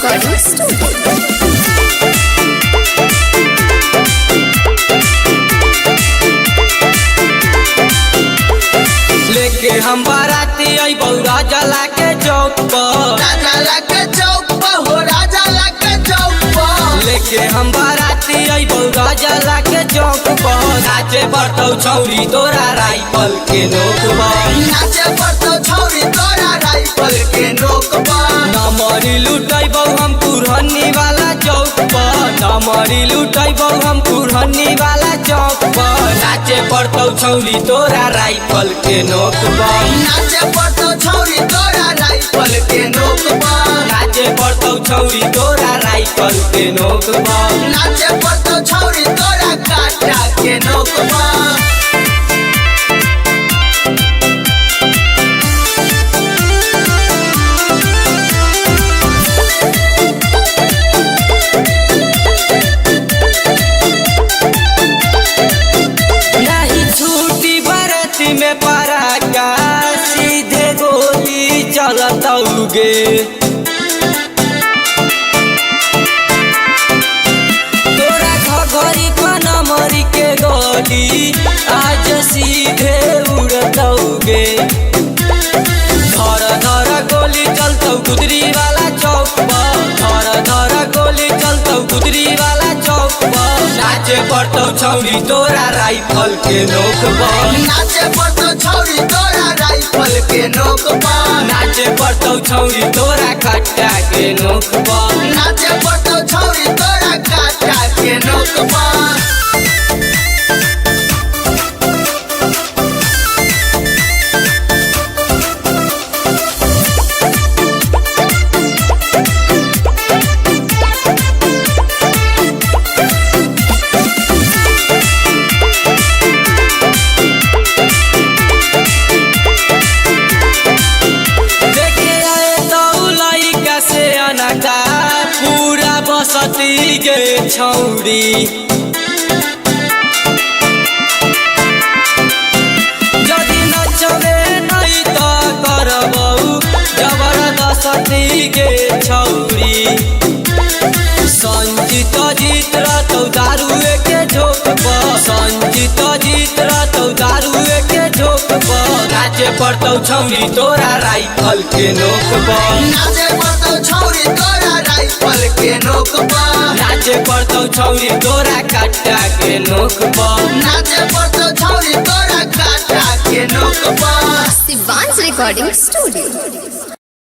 Recording Studio। लेके हम बाराती आई बौरा जला के चौक पर, राजा लाके चौक पर हो, राजा लाके चौक पर। लेके हम बाराती आई बौरा जला के चौक पर। नाचे बरतौ छौरी तोरा राइफल के नोक पर, नाचे पड़तो छौरी तोरा राइफल के नोक पर। नमरी लुटैबौ हम पुरहनी वाला चौक पर, नमरी लुटैबौ हम पुरहनी वाला चौक पर। नाचे बरतौ छौरी तोरा राइफल के नोक पर, नाचे पड़तो छौरी तोरा राइफल के नोक पर। नाचे बरतौ छौरी तोरा राइफल के नोक पर। नाचे पड़तो छौरी तोरा काटा के नोक पर। नहीं छूटी बरती में पराका, सीधे गोली चलतौगे। तोरा घघरी कनमरी के गोली आज सीधे उड़तौगे। धर धर गोली चलतौ गुदरी वाला चौक पर, धर धर गोली चलतौ गुदरी वाला चौक पर। नाचे पड़तौ छौरी तोरा राइफल के नोक पर, नाचे पड़तो छौरी तोरा राइफल के नोक पर। नाचे पड़तौ छौरी तोरा खट्टा के नोक पर। नाचे पड़तो छौरी तोरा काटा के नोक पर। देखे आए तो लइका से अनका, पूरा बसती गे छौरी। यदि नचबे नहीं तो करबौ जबरदस्ती गे छौरी। संजीत जीत रहतौ दारुए के झोंक पर, संजीत जीत रहतौ दारुए के झोंक पर। नाचे पड़तौ छौरी तोरा राइफल के नोक पर, नाचे पड़तो छौरी तोरा राइफल के नोक पर। नाचे पड़तौ छौरी तोरा कट्टा के नोक पर। नाचे पड़तो छौरी तोरा काटा के नोक पर। Sivan's Recording Studio।